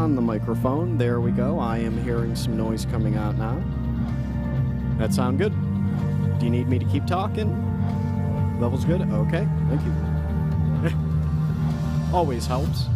on the microphone. There we go. I am hearing some noise coming out now. That sound good? Do you need me to keep talking? Level's good? Okay, thank you. Always helps.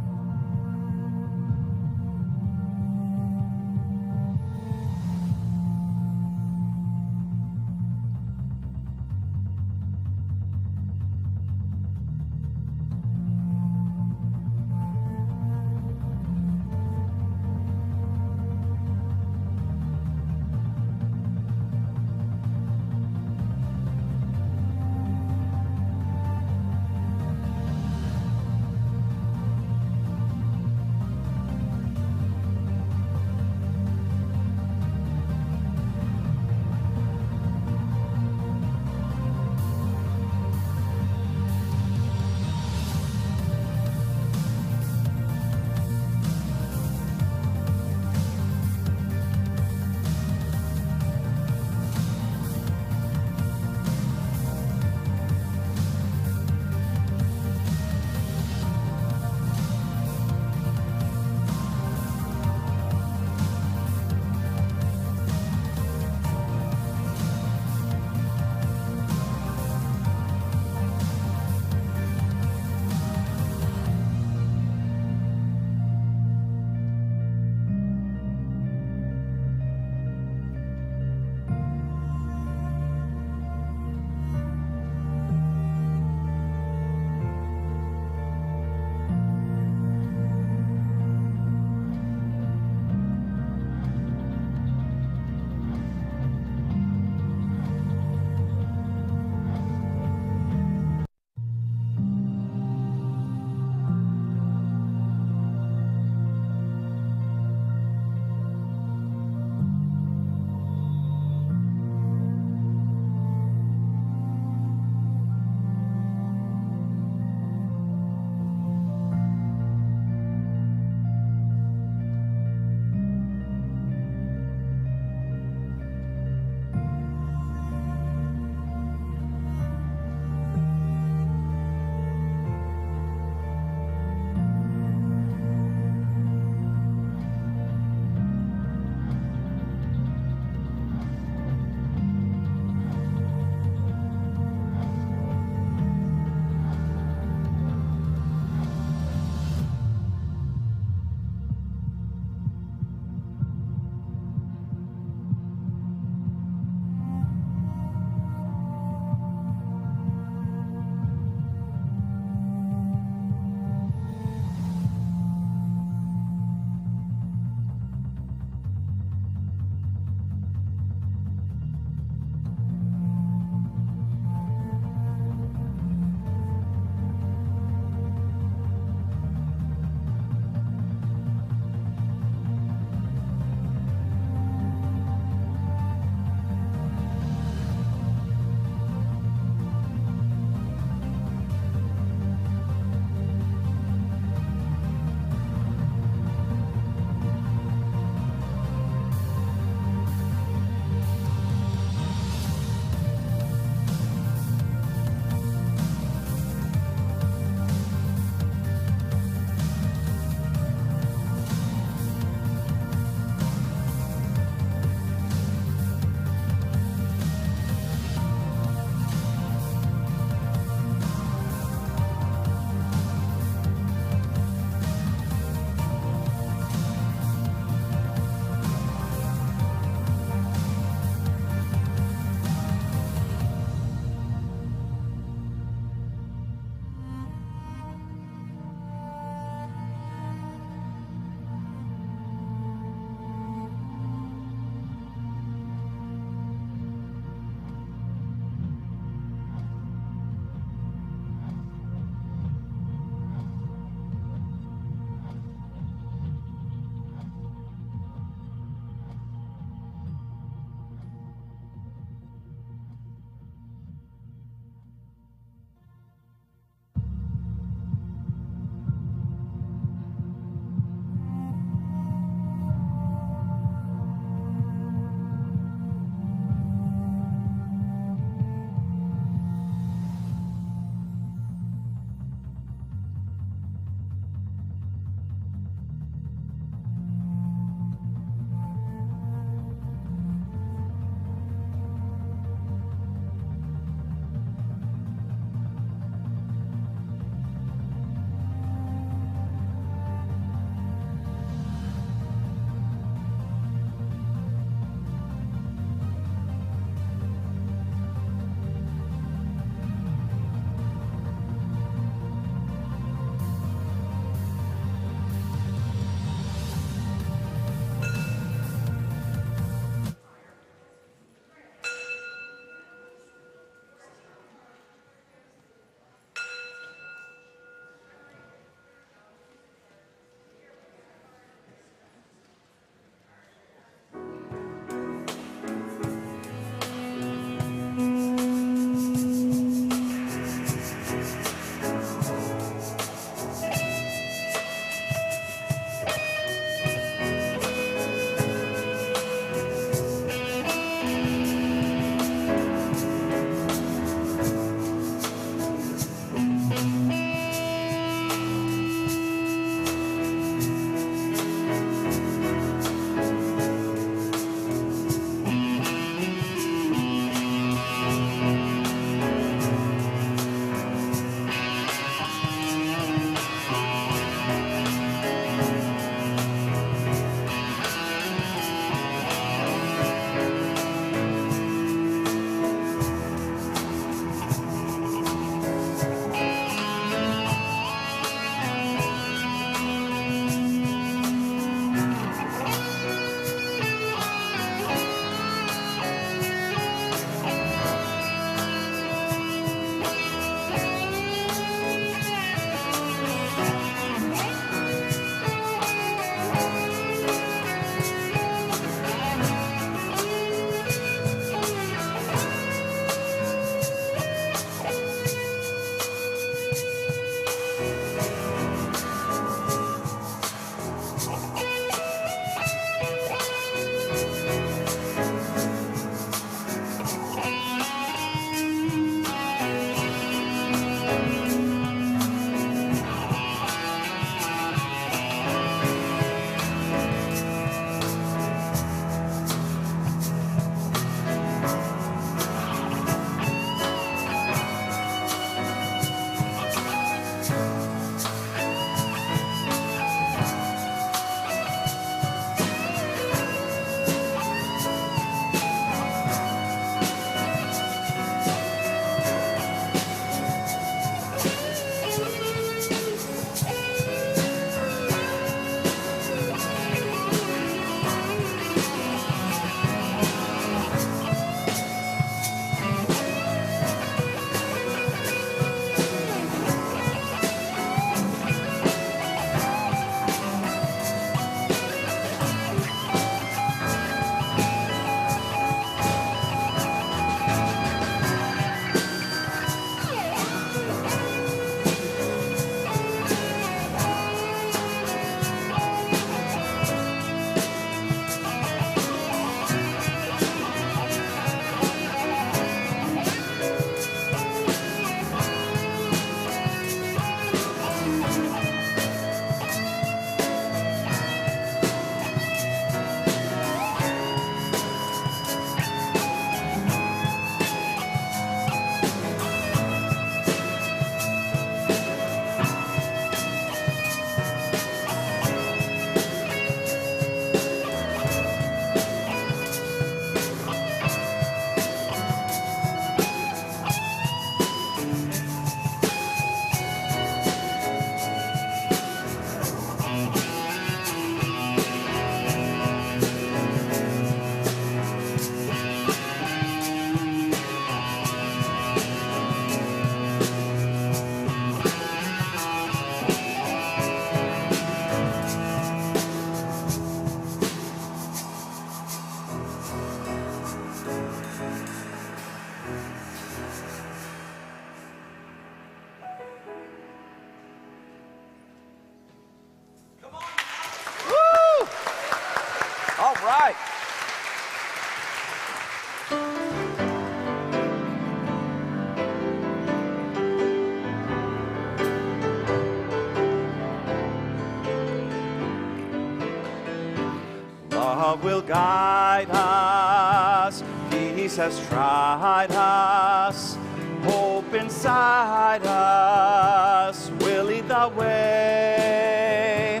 will guide us. Peace has tried us. Hope inside us will lead the way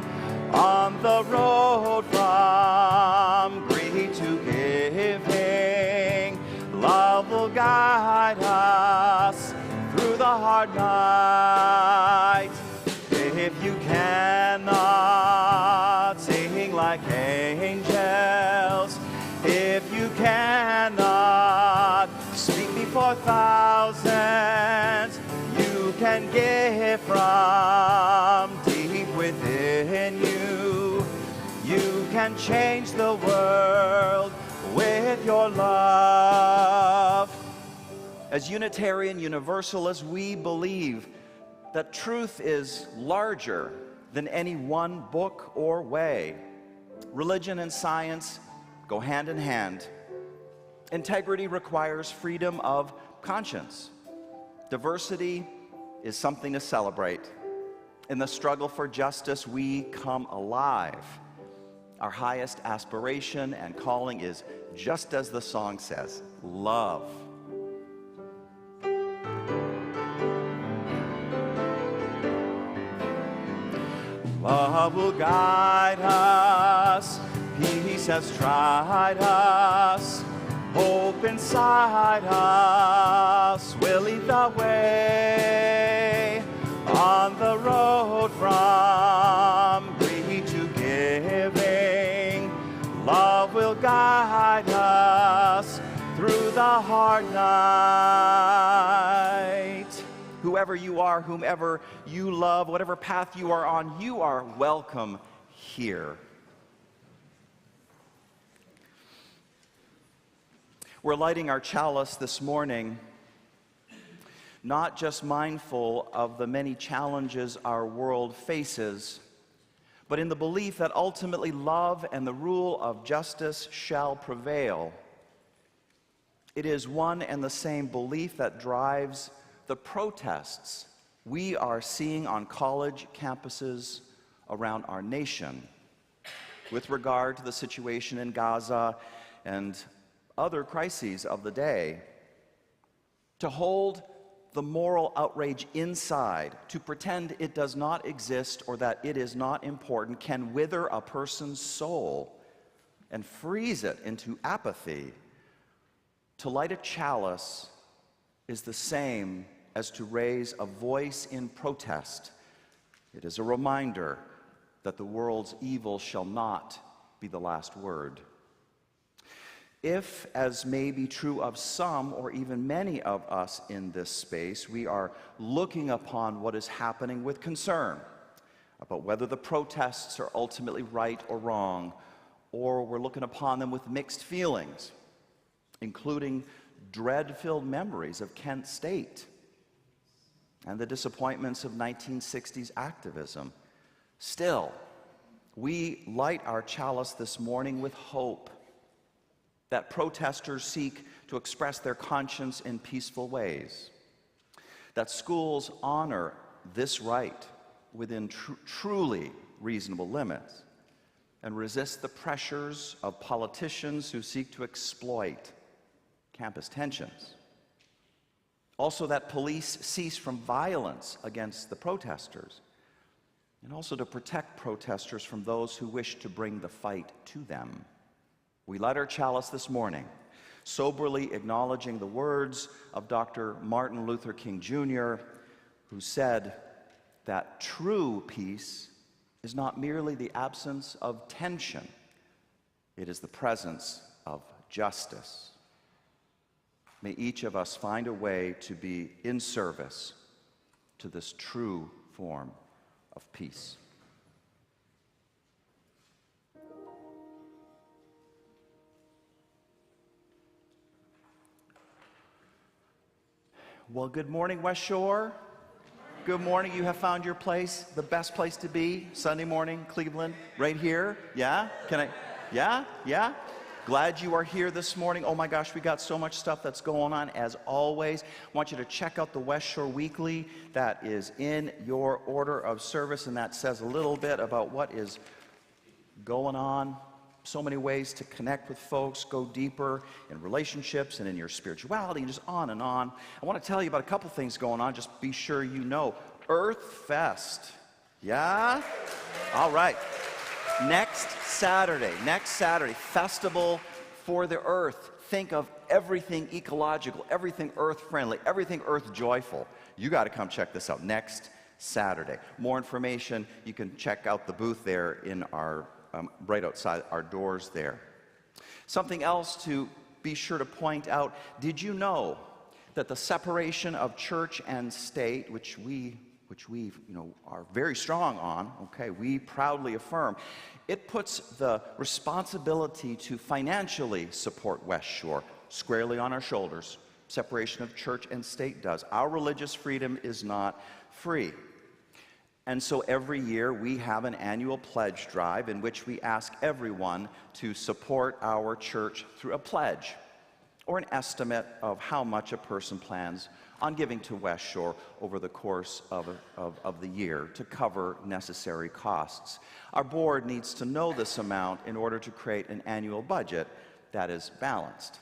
on the road from greed to giving. Love will guide us through the hard night. If you cannot sing like angels, if you cannot speak before thousands, you can give from deep within you. You can change the world with your love. As Unitarian Universalists, we believe that truth is larger than any one book or way. Religion and science go hand in hand. Integrity requires freedom of conscience. Diversity is something to celebrate. In the struggle for justice, we come alive. Our highest aspiration and calling is, just as the song says, love. Love will guide us. Peace has tried us. Hope inside us will lead the way on the road from greed to giving. Love will guide us through the hard night. Whoever you are, whomever you love, whatever path you are on, you are welcome here. We're lighting our chalice this morning, not just mindful of the many challenges our world faces, but in the belief that ultimately love and the rule of justice shall prevail. It is one and the same belief that drives the protests we are seeing on college campuses around our nation with regard to the situation in Gaza and other crises of the day. To hold the moral outrage inside, to pretend it does not exist or that it is not important, can wither a person's soul and freeze it into apathy. To light a chalice is the same as to raise a voice in protest. It is a reminder that the world's evil shall not be the last word. If, as may be true of some or even many of us in this space, we are looking upon what is happening with concern about whether the protests are ultimately right or wrong, or we're looking upon them with mixed feelings, including dread-filled memories of Kent State and the disappointments of 1960s activism, still, we light our chalice this morning with hope that protesters seek to express their conscience in peaceful ways, that schools honor this right within truly reasonable limits, and resist the pressures of politicians who seek to exploit campus tensions. Also, that police cease from violence against the protesters, and also to protect protesters from those who wish to bring the fight to them. We light our chalice this morning, soberly acknowledging the words of Dr. Martin Luther King Jr., who said that true peace is not merely the absence of tension, it is the presence of justice. May each of us find a way to be in service to this true form of peace. Well, good morning, West Shore. Good morning. You have found your place, the best place to be, Sunday morning, Cleveland, right here. Yeah? Yeah? Glad you are here this morning. Oh my gosh, we got so much stuff that's going on as always. I want you to check out the West Shore Weekly. That is in your order of service, and that says a little bit about what is going on So many ways to connect with folks, go deeper in relationships and in your spirituality, and just on and on. I want to tell you about a couple things going on. Just be sure you know. Earth Fest. Yeah? All right. Next Saturday, Festival for the Earth. Think of everything ecological, everything earth-friendly, everything earth-joyful. You got to come check this out next Saturday. More information, you can check out the booth there in our right outside our doors there. Something else to be sure to point out, did you know that the separation of church and state, which we are very strong on, okay, we proudly affirm, it puts the responsibility to financially support West Shore squarely on our shoulders. Separation of church and state does. Our religious freedom is not free. And so every year we have an annual pledge drive in which we ask everyone to support our church through a pledge or an estimate of how much a person plans on giving to West Shore over the course of the year to cover necessary costs. Our board needs to know this amount in order to create an annual budget that is balanced.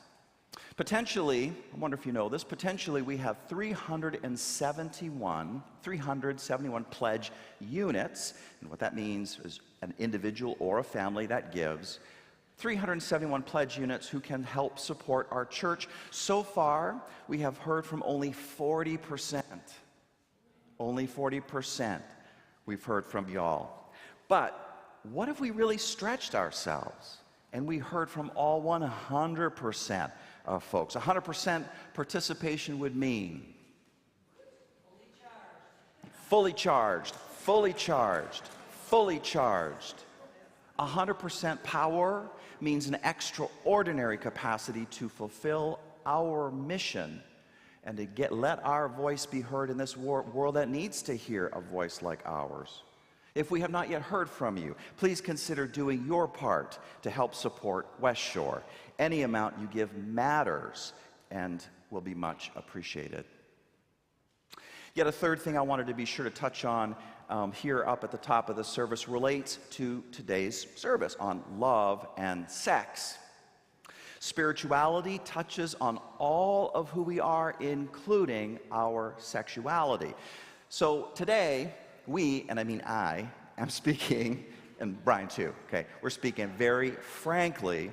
Potentially, I wonder if you know this, potentially we have 371 pledge units, and what that means is an individual or a family that gives, 371 pledge units who can help support our church. So far, we have heard from only 40%. Only 40% we've heard from y'all. But what if we really stretched ourselves and we heard from all 100% of folks? 100% participation would mean fully charged, fully charged, fully charged. 100% power means an extraordinary capacity to fulfill our mission and to let our voice be heard in this world that needs to hear a voice like ours. If we have not yet heard from you, please consider doing your part to help support West Shore. Any amount you give matters and will be much appreciated. Yet a third thing I wanted to be sure to touch on here up at the top of the service relates to today's service on love and sex. Spirituality touches on all of who we are, including our sexuality. So today, we, and I mean I, am speaking, and Brian too, okay, we're speaking very frankly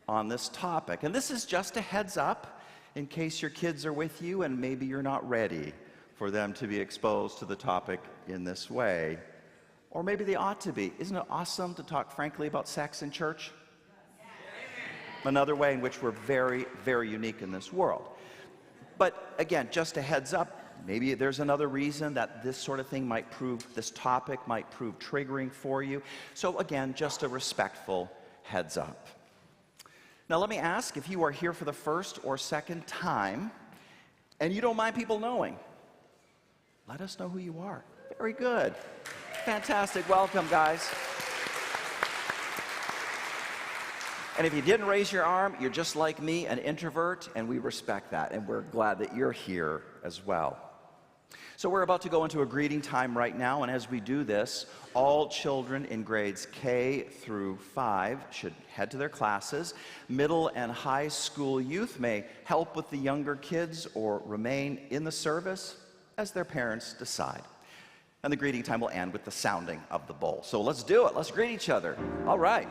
on this topic. And this is just a heads up in case your kids are with you and maybe you're not ready for them to be exposed to the topic in this way. Or maybe they ought to be. Isn't it awesome to talk frankly about sex in church? Another way in which we're very, very unique in this world. But again, just a heads up, maybe there's another reason that this sort of thing might prove, this topic might prove triggering for you. So again, just a respectful heads up. Now let me ask, if you are here for the first or second time and you don't mind people knowing, let us know who you are. Very good. Fantastic. Welcome, guys. And if you didn't raise your arm, you're just like me, an introvert, and we respect that, and we're glad that you're here as well. So we're about to go into a greeting time right now, and as we do this, all children in grades K through 5 should head to their classes. Middle and high school youth may help with the younger kids or remain in the service as their parents decide. And the greeting time will end with the sounding of the bowl. So let's do it. Let's greet each other. All right.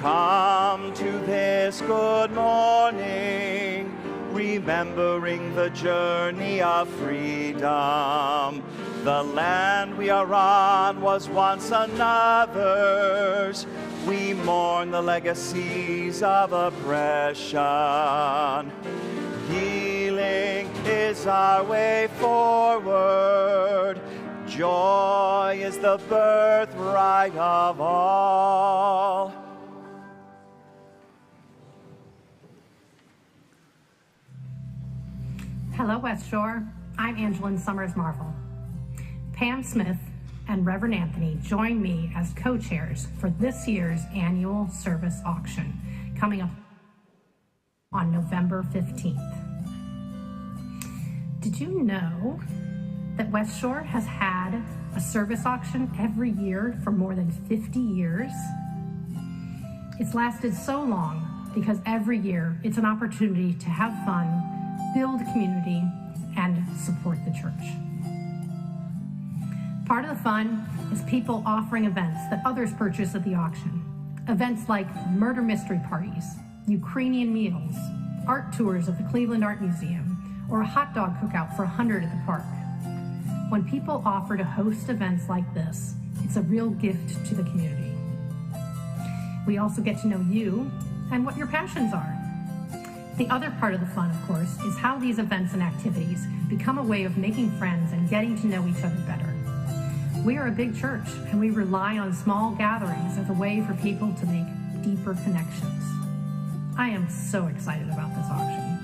come to this good morning, remembering the journey of freedom. The land we are on was once another's. We mourn the legacies of oppression. Healing is our way forward. Joy is the birthright of all. Hello, West Shore. I'm Angeline Summers Marvel. Pam Smith and Reverend Anthony join me as co-chairs for this year's annual service auction coming up on November 15th. Did you know that West Shore has had a service auction every year for more than 50 years? It's lasted so long because every year it's an opportunity to have fun, build community, and support the church. Part of the fun is people offering events that others purchase at the auction. Events like murder mystery parties, Ukrainian meals, art tours of the Cleveland Art Museum, or a hot dog cookout for 100 at the park. When people offer to host events like this, it's a real gift to the community. We also get to know you and what your passions are. The other part of the fun, of course, is how these events and activities become a way of making friends and getting to know each other better. We are a big church, and we rely on small gatherings as a way for people to make deeper connections. I am so excited about this auction.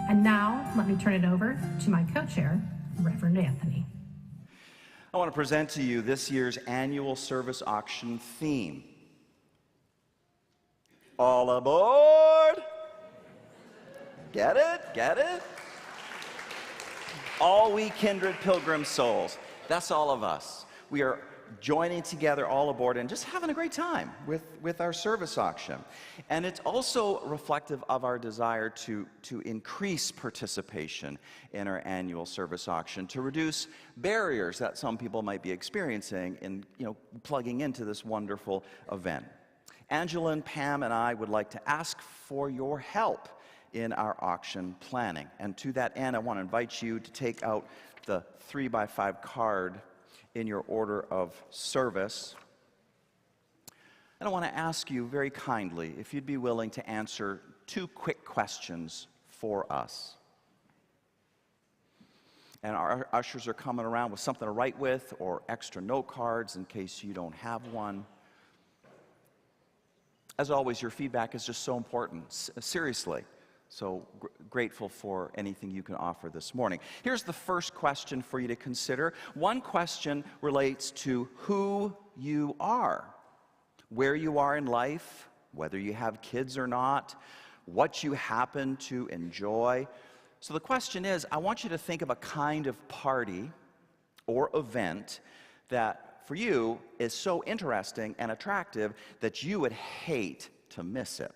And now, let me turn it over to my co-chair, Reverend Anthony. I want to present to you this year's annual service auction theme. All aboard! Get it? Get it? All we kindred pilgrim souls. That's all of us. We are joining together all aboard and just having a great time with our service auction. And it's also reflective of our desire to increase participation in our annual service auction, to reduce barriers that some people might be experiencing in plugging into this wonderful event. Angeline, Pam, and I would like to ask for your help in our auction planning. And to that end, I want to invite you to take out the 3x5 card in your order of service. And I want to ask you very kindly if you'd be willing to answer 2 quick questions for us. And our ushers are coming around with something to write with or extra note cards in case you don't have one. As always, your feedback is just so important, seriously. So grateful for anything you can offer this morning. Here's the first question for you to consider. One question relates to who you are, where you are in life, whether you have kids or not, what you happen to enjoy. So the question is, I want you to think of a kind of party or event that for you is so interesting and attractive that you would hate to miss it.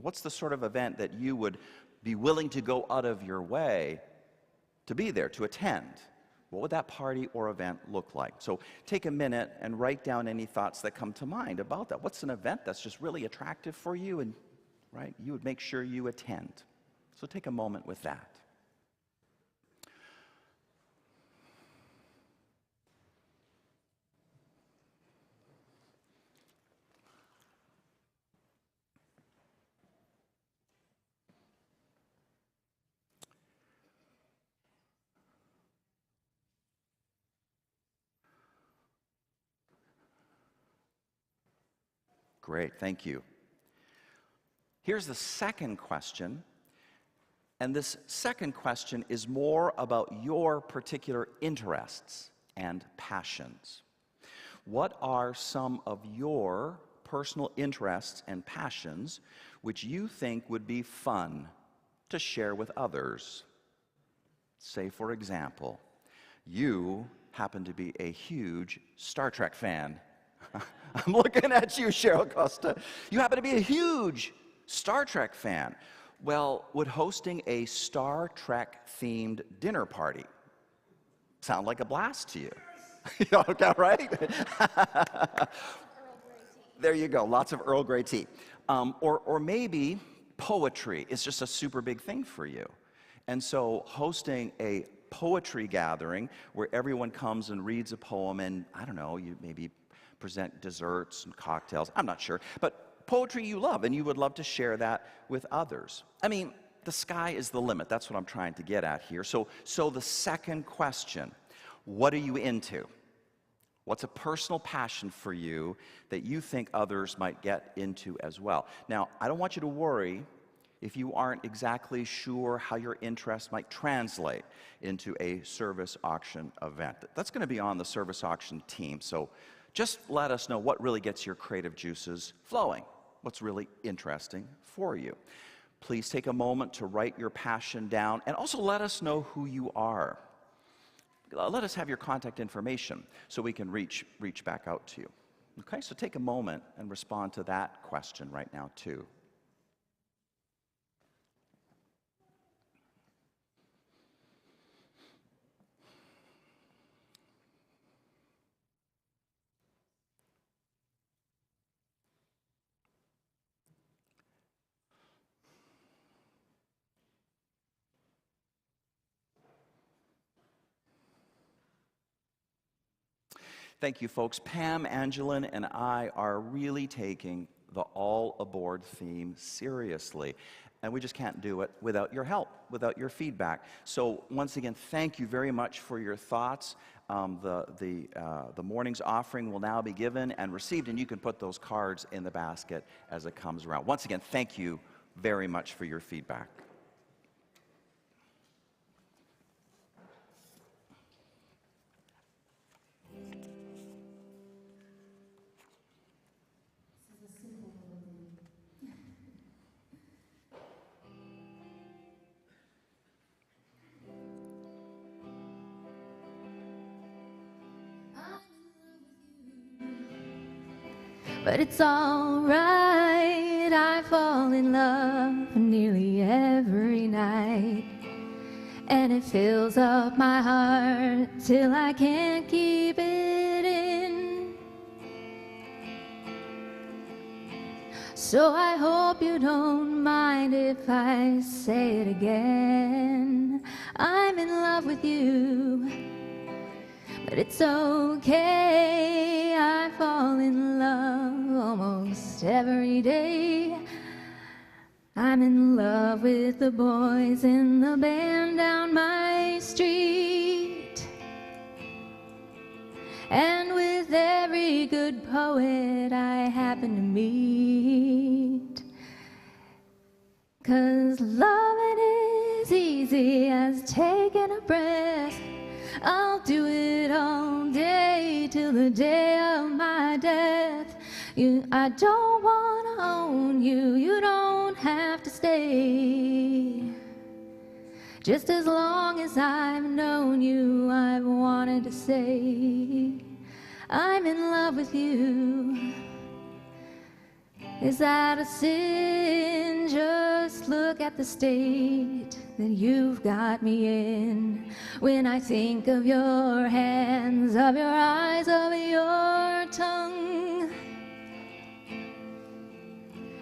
What's the sort of event that you would be willing to go out of your way to be there, to attend? What would that party or event look like? So take a minute and write down any thoughts that come to mind about that. What's an event that's just really attractive for you and you would make sure you attend? So take a moment with that. Great, thank you. Here's the second question, and this second question is more about your particular interests and passions. What are some of your personal interests and passions which you think would be fun to share with others? Say, for example, you happen to be a huge Star Trek fan. I'm looking at you, Cheryl Costa. You happen to be a huge Star Trek fan. Well, would hosting a Star Trek-themed dinner party sound like a blast to you? Okay, right? There you go, lots of Earl Grey tea. Or maybe poetry is just a super big thing for you. And so hosting a poetry gathering where everyone comes and reads a poem and, I don't know, you maybe present desserts and cocktails, I'm not sure. But poetry you love, and you would love to share that with others. I mean, the sky is the limit. That's what I'm trying to get at here. So the second question, what are you into? What's a personal passion for you that you think others might get into as well? Now, I don't want you to worry if you aren't exactly sure how your interest might translate into a service auction event. That's going to be on the service auction team. So just let us know what really gets your creative juices flowing, what's really interesting for you. Please take a moment to write your passion down, and also let us know who you are. Let us have your contact information so we can reach back out to you. Okay, so take a moment and respond to that question right now too. Thank you, folks. Pam, Angeline, and I are really taking the all aboard theme seriously. And we just can't do it without your help, without your feedback. So once again, thank you very much for your thoughts. The morning's offering will now be given and received, and you can put those cards in the basket as it comes around. Once again, thank you very much for your feedback. But it's alright, I fall in love nearly every night, and it fills up my heart till I can't keep it in. So I hope you don't mind if I say it again. I'm in love with you, but it's okay, I fall in love almost every day. I'm in love with the boys in the band down my street, and with every good poet I happen to meet. 'Cause loving is easy as taking a breath. I'll do it all day till the day of my death. I don't want to own you, you don't have to stay. Just as long as I've known you, I've wanted to say, I'm in love with you. Is that a sin? Just look at the state that you've got me in. When I think of your hands, of your eyes, of your tongue,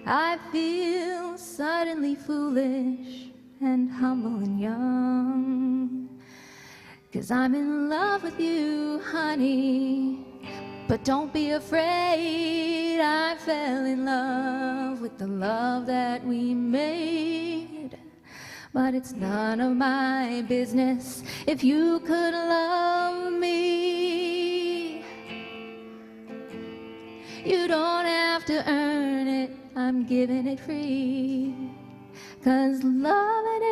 I feel suddenly foolish and humble and young. 'Cause I'm in love with you, honey. But don't be afraid, I fell in love with the love that we made. But it's none of my business if you could love me. You don't have to earn it, I'm giving it free. 'Cause loving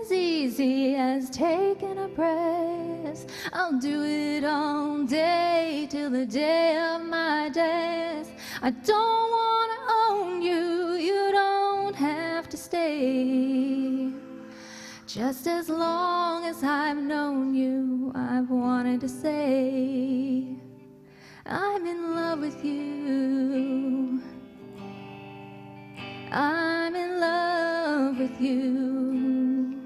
is easy as taking a breath. I'll do it all day till the day of my death. I don't want to own you, you don't have to stay. Just as long as I've known you, I've wanted to say, I'm in love with you. I'm in love with you.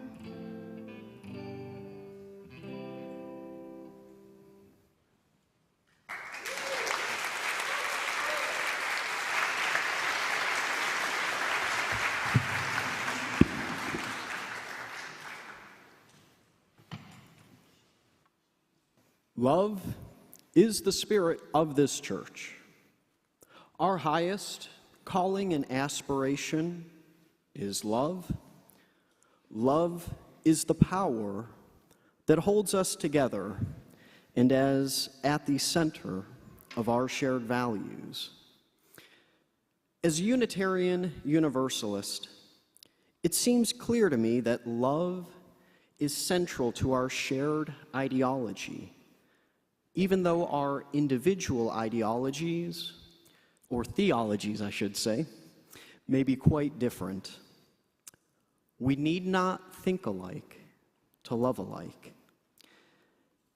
Love is the spirit of this church. Our highest calling and aspiration is love. Love is the power that holds us together and is at the center of our shared values. As a Unitarian Universalist, it seems clear to me that love is central to our shared ideology, even though our individual ideologies, or theologies, I should say, may be quite different. We need not think alike to love alike.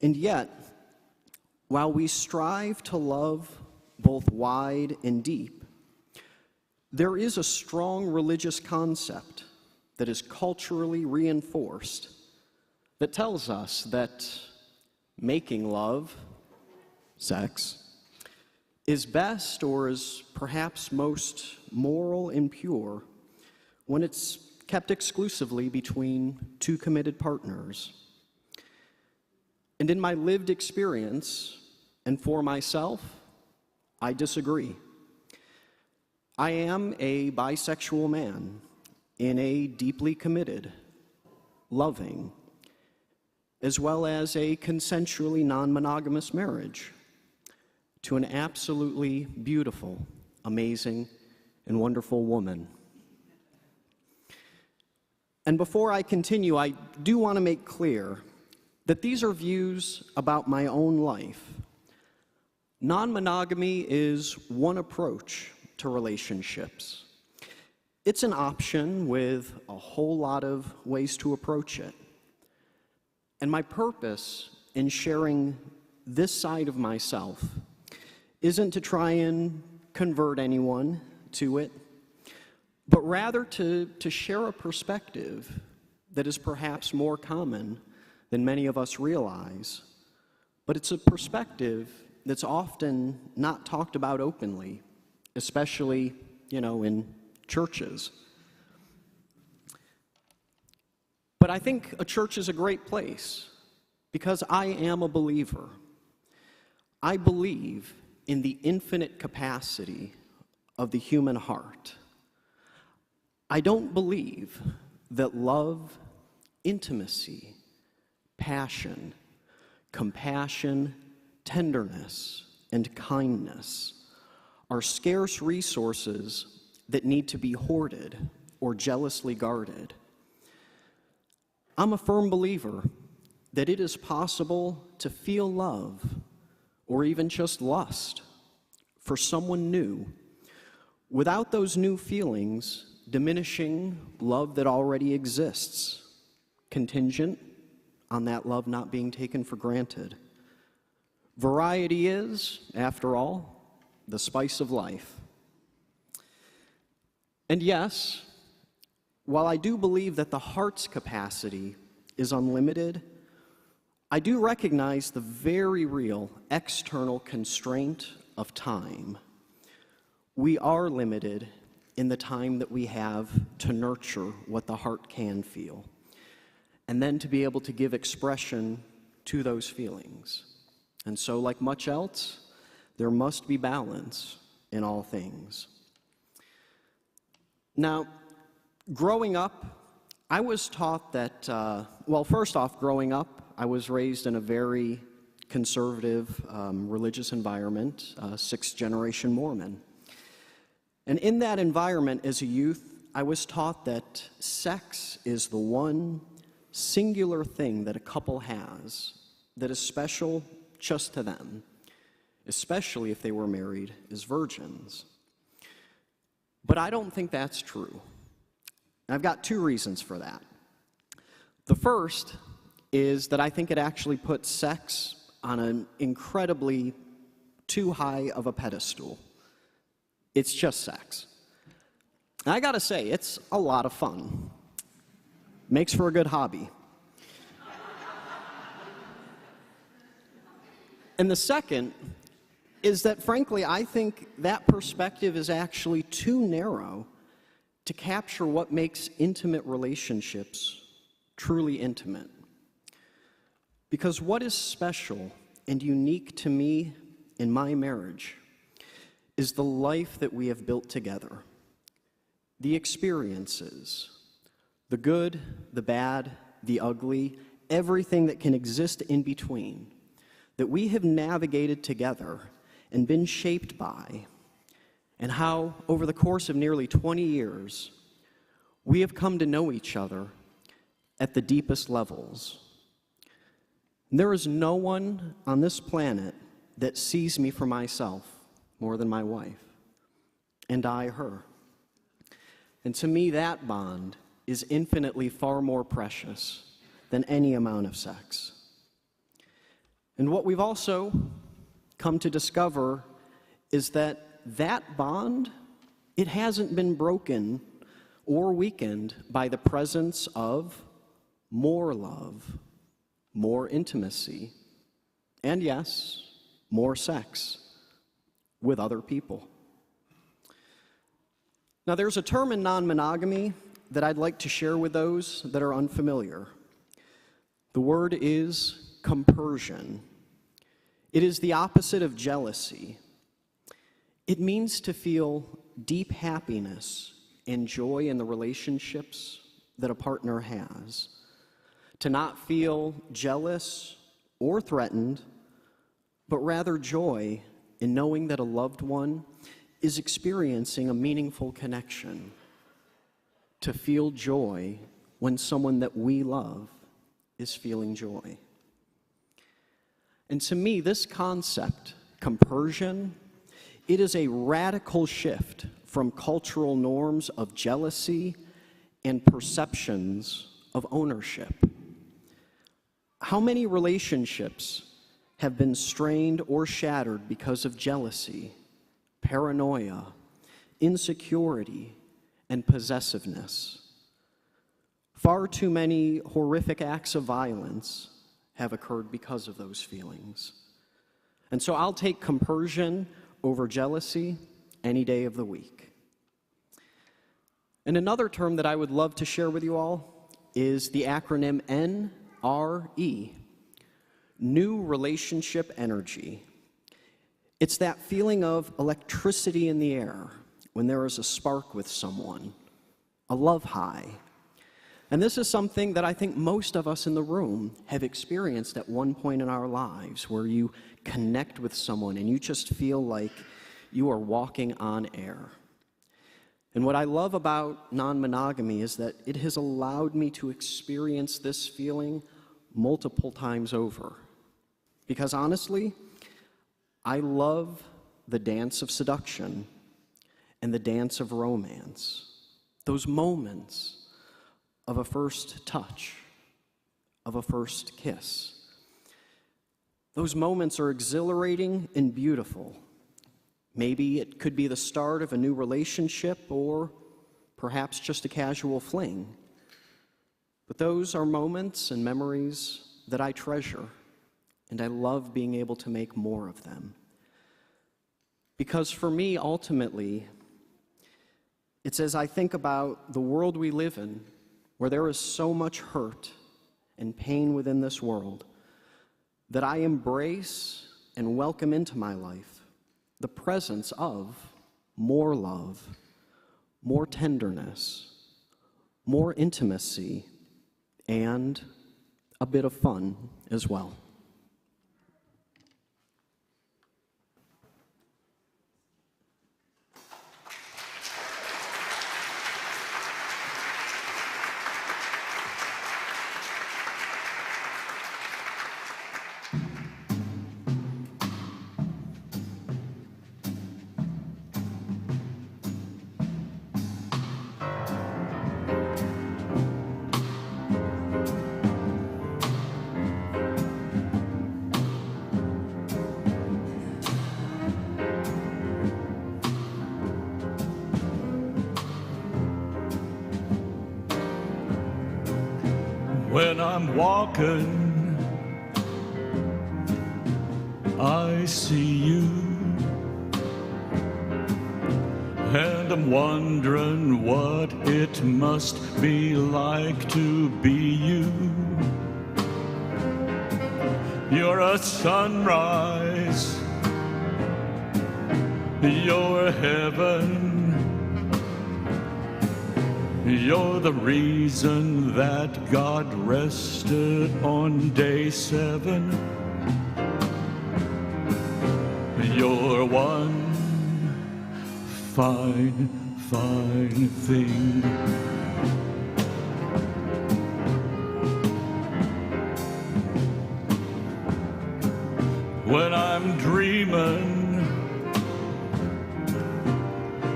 And yet, while we strive to love both wide and deep, there is a strong religious concept that is culturally reinforced that tells us that making love, sex, is best or is perhaps most moral and pure when it's kept exclusively between two committed partners. And in my lived experience, and for myself, I disagree. I am a bisexual man in a deeply committed, loving, as well as a consensually non-monogamous marriage to an absolutely beautiful, amazing, and wonderful woman. And before I continue, I do want to make clear that these are views about my own life. Non-monogamy is one approach to relationships. It's an option with a whole lot of ways to approach it. And my purpose in sharing this side of myself isn't to try and convert anyone to it, but rather to share a perspective that is perhaps more common than many of us realize. But it's a perspective that's often not talked about openly, especially, in churches. But I think a church is a great place because I am a believer. I believe in the infinite capacity of the human heart. I don't believe that love, intimacy, passion, compassion, tenderness, and kindness are scarce resources that need to be hoarded or jealously guarded. I'm a firm believer that it is possible to feel love or even just lust for someone new without those new feelings diminishing love that already exists, contingent on that love not being taken for granted. Variety is, after all, the spice of life. And yes, while I do believe that the heart's capacity is unlimited, I do recognize the very real external constraint of time. We are limited in the time that we have to nurture what the heart can feel, and then to be able to give expression to those feelings. And so, like much else, there must be balance in all things. Now, growing up, I was taught that, first off, growing up, I was raised in a very conservative religious environment, sixth-generation Mormon. And in that environment, as a youth, I was taught that sex is the one singular thing that a couple has that is special just to them, especially if they were married as virgins. But I don't think that's true. And I've got two reasons for that. The first is that I think it actually puts sex on an incredibly too high of a pedestal. It's just sex. And I gotta say, it's a lot of fun. Makes for a good hobby. And the second is that, frankly, I think that perspective is actually too narrow to capture what makes intimate relationships truly intimate. Because what is special and unique to me in my marriage is the life that we have built together. The experiences, the good, the bad, the ugly, everything that can exist in between, that we have navigated together and been shaped by, and how, over the course of nearly 20 years, we have come to know each other at the deepest levels. There is no one on this planet that sees me for myself more than my wife, and I her. And to me, that bond is infinitely far more precious than any amount of sex. And what we've also come to discover is that that bond, it hasn't been broken or weakened by the presence of more love, more intimacy, and yes, more sex with other people. Now, there's a term in non-monogamy that I'd like to share with those that are unfamiliar. The word is compersion. It is the opposite of jealousy. It means to feel deep happiness and joy in the relationships that a partner has. To not feel jealous or threatened, but rather joy in knowing that a loved one is experiencing a meaningful connection. To feel joy when someone that we love is feeling joy. And to me, this concept, compersion, it is a radical shift from cultural norms of jealousy and perceptions of ownership. How many relationships have been strained or shattered because of jealousy, paranoia, insecurity, and possessiveness? Far too many horrific acts of violence have occurred because of those feelings. And so I'll take compersion over jealousy any day of the week. And another term that I would love to share with you all is the acronym NRE, New Relationship Energy. It's that feeling of electricity in the air when there is a spark with someone, a love high. And this is something that I think most of us in the room have experienced at one point in our lives, where you connect with someone and you just feel like you are walking on air. And what I love about non-monogamy is that it has allowed me to experience this feeling multiple times over. Because honestly, I love the dance of seduction and the dance of romance. Those moments of a first touch, of a first kiss. Those moments are exhilarating and beautiful. Maybe it could be the start of a new relationship or perhaps just a casual fling. But those are moments and memories that I treasure, and I love being able to make more of them. Because for me, ultimately, it's as I think about the world we live in, where there is so much hurt and pain within this world, that I embrace and welcome into my life the presence of more love, more tenderness, more intimacy, and a bit of fun as well. When I'm walking, I see you, and I'm wondering what it must be like to be you. You're a sunrise. You're heaven. You're the reason that God rested on day 7. You're one fine, fine thing. When I'm dreaming,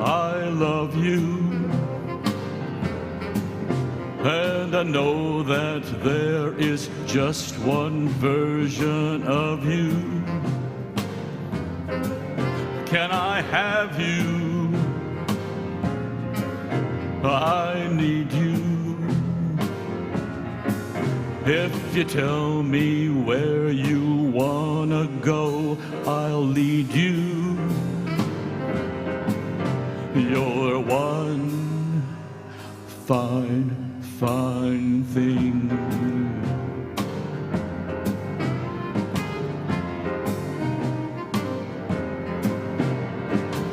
I love you. And I know that there is just one version of you. Can I have you? I need you. If you tell me where you wanna go, I'll lead you. You're one fine, fine thing.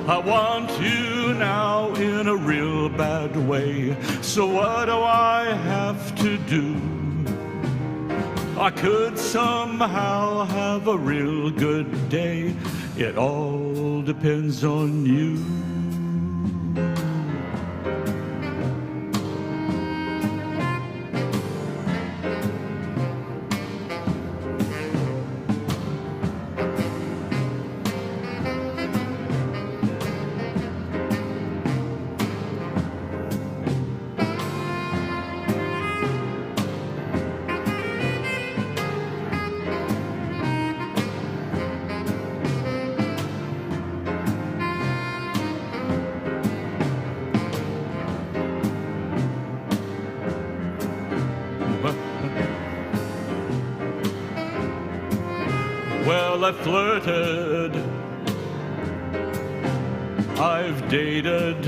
I want you now in a real bad way. So what do I have to do? I could somehow have a real good day. It all depends on you. Well, I flirted, I've dated,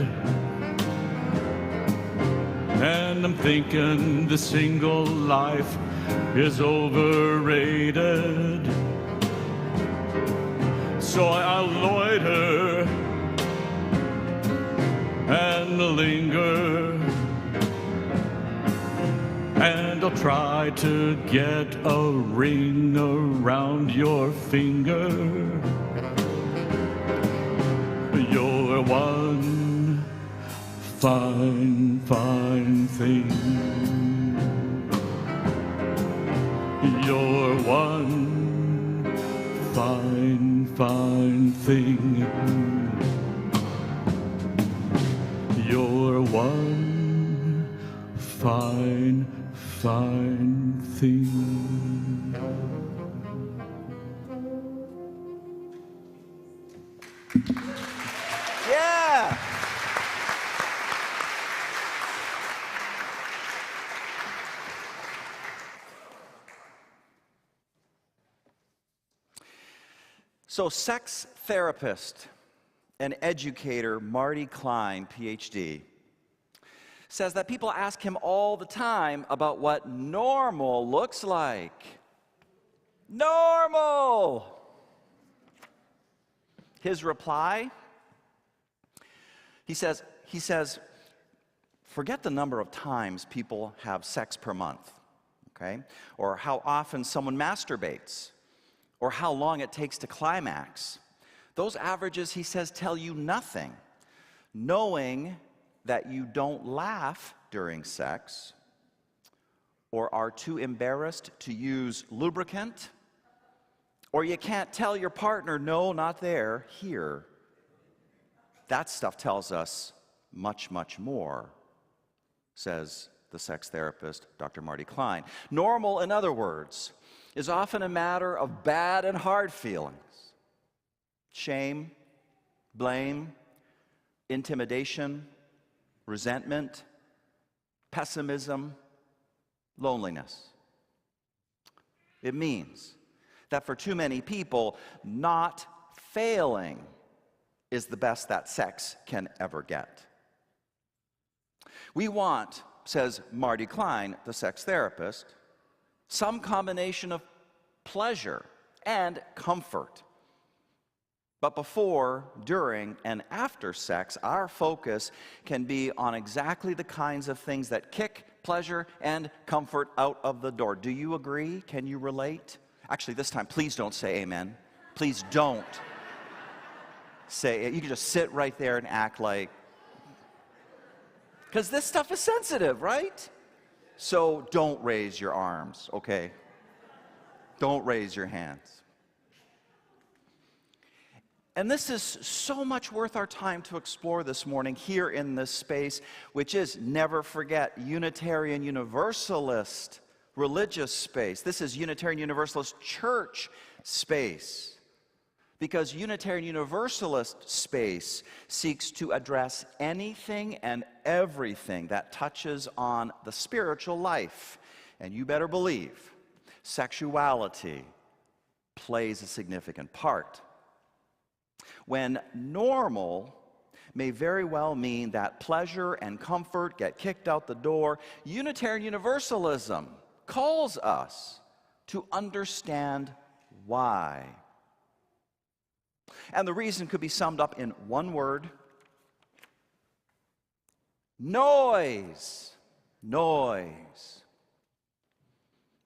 and I'm thinking the single life is overrated. So I'll loiter and linger, and I'll try to get a ring around your finger. You're one fine, fine thing. You're one fine, fine thing. You're one fine, fine thing. Yeah! So, sex therapist and educator Marty Klein, PhD, says that people ask him all the time about what normal looks like. Normal! His reply, he says, forget the number of times people have sex per month, okay? Or how often someone masturbates, or how long it takes to climax. Those averages, he says, tell you nothing. Knowing that you don't laugh during sex, or are too embarrassed to use lubricant, or you can't tell your partner, no, not there, here. That stuff tells us much, much more, says the sex therapist, Dr. Marty Klein. Normal, in other words, is often a matter of bad and hard feelings. Shame, blame, intimidation, resentment, pessimism, loneliness. It means that for too many people, not failing is the best that sex can ever get. We want, says Marty Klein, the sex therapist, some combination of pleasure, and comfort. But before, during, and after sex, our focus can be on exactly the kinds of things that kick pleasure and comfort out of the door. Do you agree? Can you relate? Actually, this time, please don't say amen. Please don't say it. You can just sit right there and act like, because this stuff is sensitive, right? So don't raise your arms, okay? Don't raise your hands. And this is so much worth our time to explore this morning here in this space, which is, never forget, Unitarian Universalist religious space. This is Unitarian Universalist church space. Because Unitarian Universalist space seeks to address anything and everything that touches on the spiritual life. And you better believe, sexuality plays a significant part. When normal may very well mean that pleasure and comfort get kicked out the door, Unitarian Universalism calls us to understand why. And the reason could be summed up in one word: noise. Noise.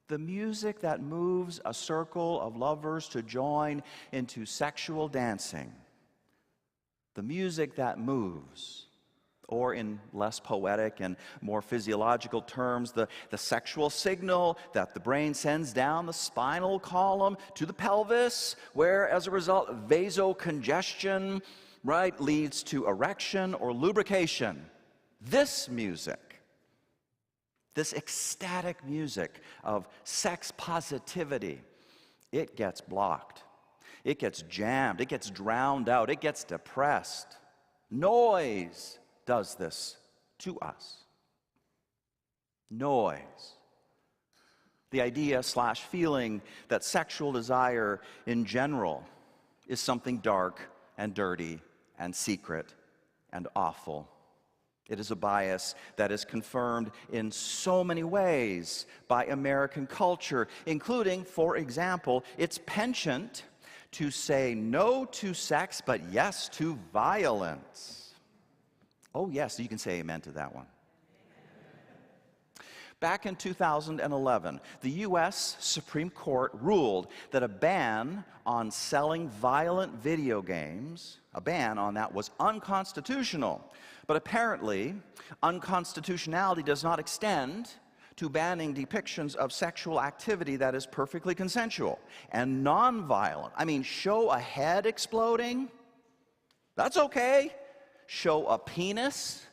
The music that moves a circle of lovers to join into sexual dancing. The music that moves, or in less poetic and more physiological terms, the sexual signal that the brain sends down the spinal column to the pelvis, where as a result vasocongestion, right, leads to erection or lubrication. This music, this ecstatic music of sex positivity, it gets blocked. It gets jammed. It gets drowned out. It gets depressed. Noise does this to us. Noise. The idea/feeling that sexual desire in general is something dark and dirty and secret and awful. It is a bias that is confirmed in so many ways by American culture, including, for example, its penchant to say no to sex, but yes to violence. Oh, yes, you can say amen to that one. Back in 2011, the U.S. Supreme Court ruled that a ban on selling violent video games, a ban on that, was unconstitutional. But apparently, unconstitutionality does not extend to banning depictions of sexual activity that is perfectly consensual and nonviolent. I mean, show a head exploding, that's okay. Show a penis.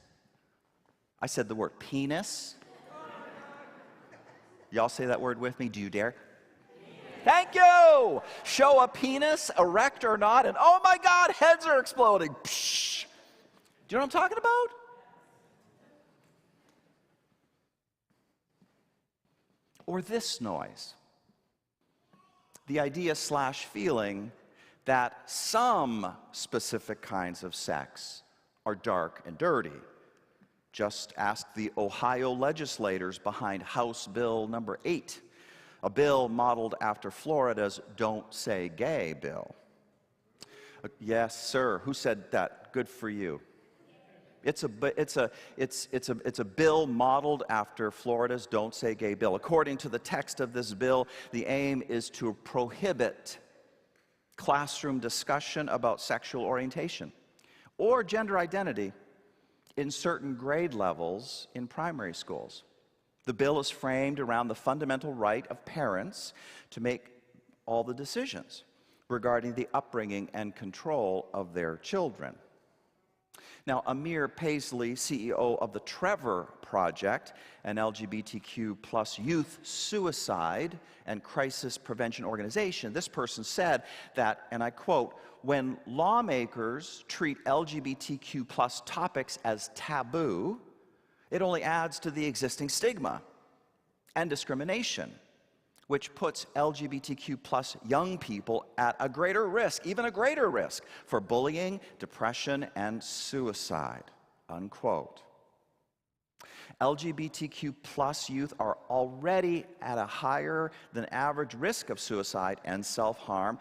I said the word penis. Y'all say that word with me. Do you dare? Thank you. Show a penis, erect or not, and oh my God, heads are exploding. Psh. Do you know what I'm talking about? Or this noise. The idea/feeling that some specific kinds of sex are dark and dirty. Just ask the Ohio legislators behind House Bill number 8, a bill modeled after Florida's Don't Say Gay bill. Yes, sir. Who said that? Good for you. It's a bill modeled after Florida's Don't Say Gay bill. According to the text of this bill, the aim is to prohibit classroom discussion about sexual orientation or gender identity in certain grade levels in primary schools. The bill is framed around the fundamental right of parents to make all the decisions regarding the upbringing and control of their children. Now, Amir Paisley, CEO of the Trevor Project, an LGBTQ plus youth suicide and crisis prevention organization, this person said that, and I quote, "When lawmakers treat LGBTQ plus topics as taboo, it only adds to the existing stigma and discrimination, which puts LGBTQ plus young people at a greater risk, even a greater risk, for bullying, depression, and suicide," unquote. LGBTQ plus youth are already at a higher than average risk of suicide and self-harm,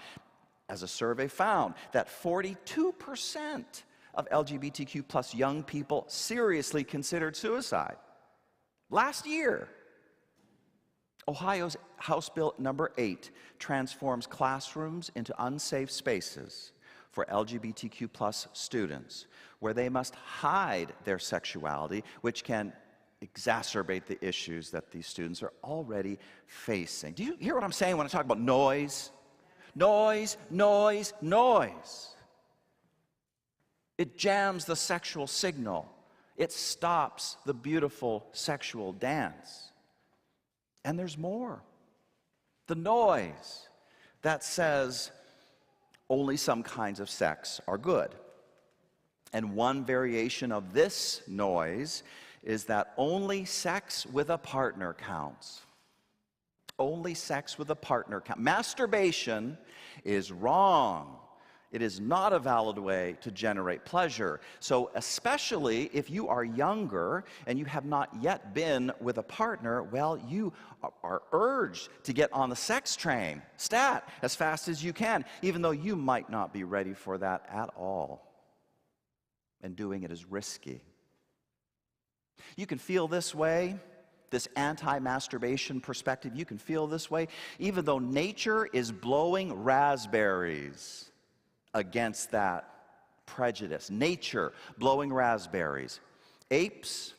as a survey found that 42% of LGBTQ plus young people seriously considered suicide. Last year, Ohio's House Bill number 8 transforms classrooms into unsafe spaces for LGBTQ plus students, where they must hide their sexuality, which can exacerbate the issues that these students are already facing. Do you hear what I'm saying when I talk about noise? Noise, noise, noise. It jams the sexual signal. It stops the beautiful sexual dance. And there's more. The noise that says only some kinds of sex are good. And one variation of this noise is that only sex with a partner counts. Only sex with a partner counts. Masturbation is wrong. It is not a valid way to generate pleasure. So especially if you are younger and you have not yet been with a partner, well, you are urged to get on the sex train, stat, as fast as you can, even though you might not be ready for that at all. And doing it is risky. You can feel this way, this anti-masturbation perspective, you can feel this way, even though nature is blowing raspberries against that prejudice. Nature blowing raspberries. Apes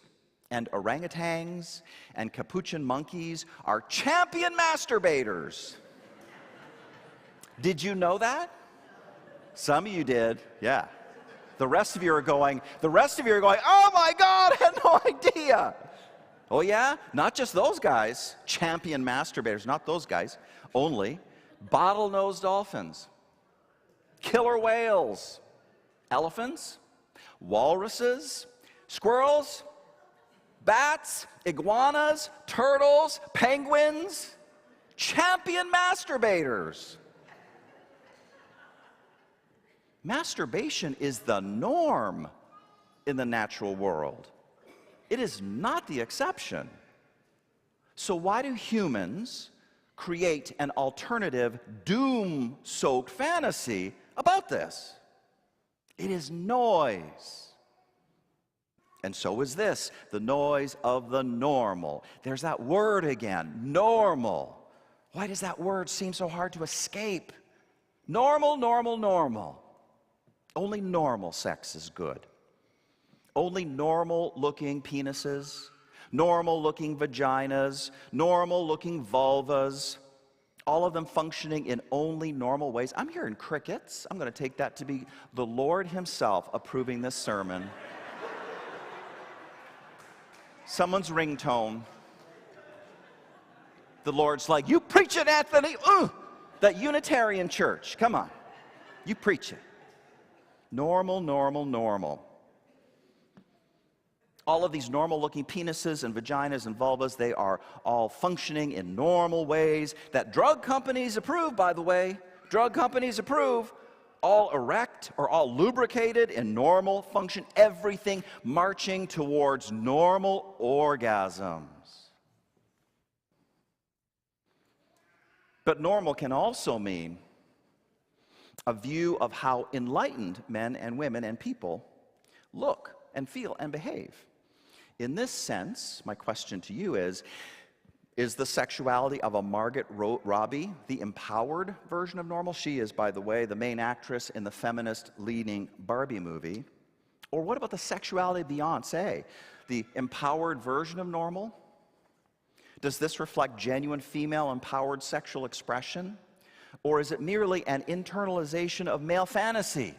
and orangutans and capuchin monkeys are champion masturbators. Did you know that? Some of you did, yeah. The rest of you are going, oh my God, I had no idea. Oh yeah? Not just those guys, champion masturbators, not those guys only. Bottlenose dolphins, killer whales, elephants, walruses, squirrels, bats, iguanas, turtles, penguins, champion masturbators. Masturbation is the norm in the natural world. It is not the exception. So why do humans create an alternative, doom-soaked fantasy about this? It is noise. And so is this, the noise of the normal. There's that word again, normal. Why does that word seem so hard to escape? Normal, normal, normal. Only normal sex is good. Only normal-looking penises, normal-looking vaginas, normal-looking vulvas, all of them functioning in only normal ways. I'm hearing crickets. I'm going to take that to be the Lord himself approving this sermon. Someone's ringtone. The Lord's like, you preach it, Anthony. That Unitarian church. Come on. You preach it. Normal, normal, normal. All of these normal-looking penises and vaginas and vulvas, they are all functioning in normal ways that drug companies approve, by the way. Drug companies approve. All erect or all lubricated in normal function. Everything marching towards normal orgasms. But normal can also mean a view of how enlightened men and women and people look and feel and behave. In this sense, my question to you is the sexuality of a Margot Robbie the empowered version of normal? She is, by the way, the main actress in the feminist leading Barbie movie. Or what about the sexuality of Beyonce, the empowered version of normal? Does this reflect genuine female empowered sexual expression? Or is it merely an internalization of male fantasy?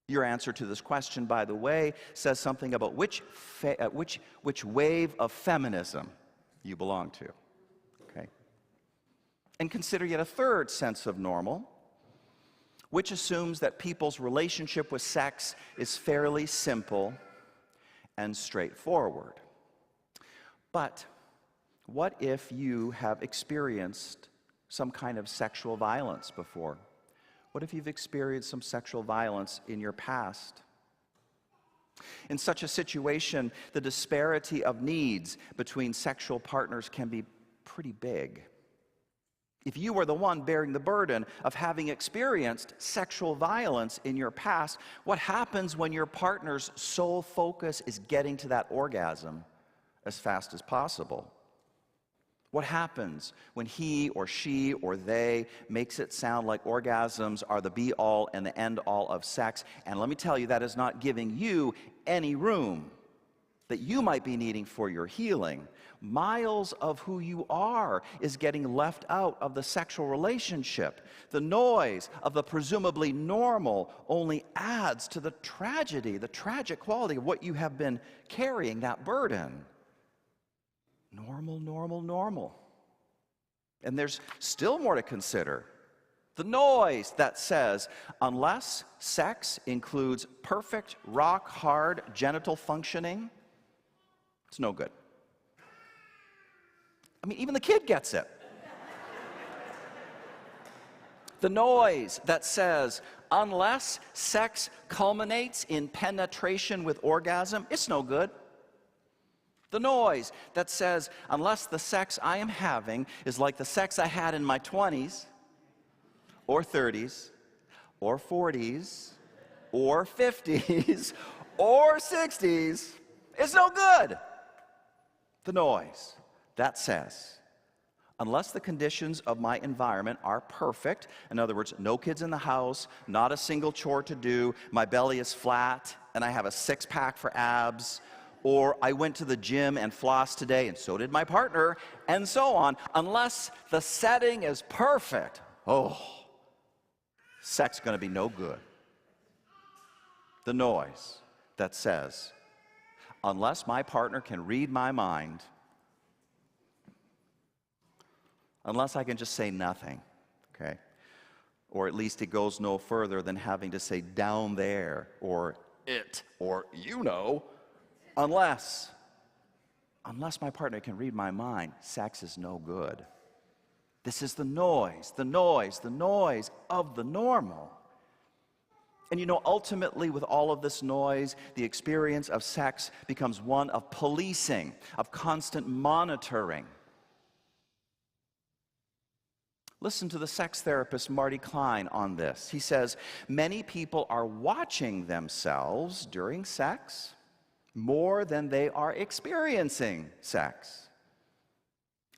Your answer to this question, by the way, says something about which wave of feminism you belong to. Okay? And consider yet a third sense of normal, which assumes that people's relationship with sex is fairly simple and straightforward. But what if you have experienced some kind of sexual violence before? What if you've experienced some sexual violence in your past? In such a situation, the disparity of needs between sexual partners can be pretty big. If you are the one bearing the burden of having experienced sexual violence in your past, what happens when your partner's sole focus is getting to that orgasm as fast as possible? What happens when he or she or they makes it sound like orgasms are the be-all and the end-all of sex? And let me tell you, that is not giving you any room that you might be needing for your healing. Miles of who you are is getting left out of the sexual relationship. The noise of the presumably normal only adds to the tragedy, the tragic quality of what you have been carrying, that burden. Normal, normal, normal. And there's still more to consider. The noise that says, unless sex includes perfect, rock-hard genital functioning, it's no good. I mean, even the kid gets it. The noise that says, unless sex culminates in penetration with orgasm, it's no good. The noise that says, unless the sex I am having is like the sex I had in my 20s, or 30s, or 40s, or 50s, or 60s, it's no good. The noise that says, unless the conditions of my environment are perfect, in other words, no kids in the house, not a single chore to do, my belly is flat, and I have a six-pack for abs, or I went to the gym and flossed today, and so did my partner, and so on. Unless the setting is perfect, sex is going to be no good. The noise that says, unless my partner can read my mind, unless I can just say nothing, okay? Or at least it goes no further than having to say down there, or it, or you know. Unless my partner can read my mind, sex is no good. This is the noise, the noise, the noise of the normal. And you know, ultimately with all of this noise, the experience of sex becomes one of policing, of constant monitoring. Listen to the sex therapist Marty Klein on this. He says, many people are watching themselves during sex more than they are experiencing sex.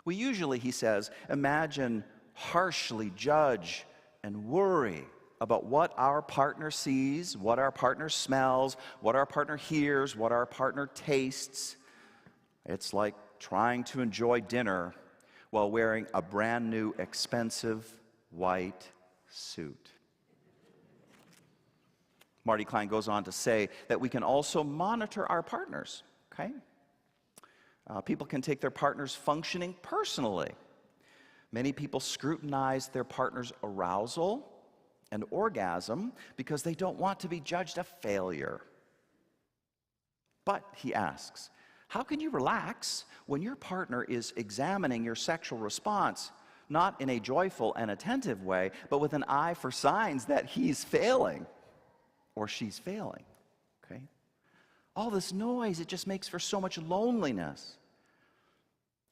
We usually, he says, imagine, harshly judge, and worry about what our partner sees, what our partner smells, what our partner hears, what our partner tastes. It's like trying to enjoy dinner while wearing a brand new, expensive white suit. Marty Klein goes on to say that we can also monitor our partners, okay? People can take their partner's functioning personally. Many people scrutinize their partner's arousal and orgasm because they don't want to be judged a failure. But, he asks, how can you relax when your partner is examining your sexual response, not in a joyful and attentive way, but with an eye for signs that he's failing or she's failing, okay? All this noise, it just makes for so much loneliness,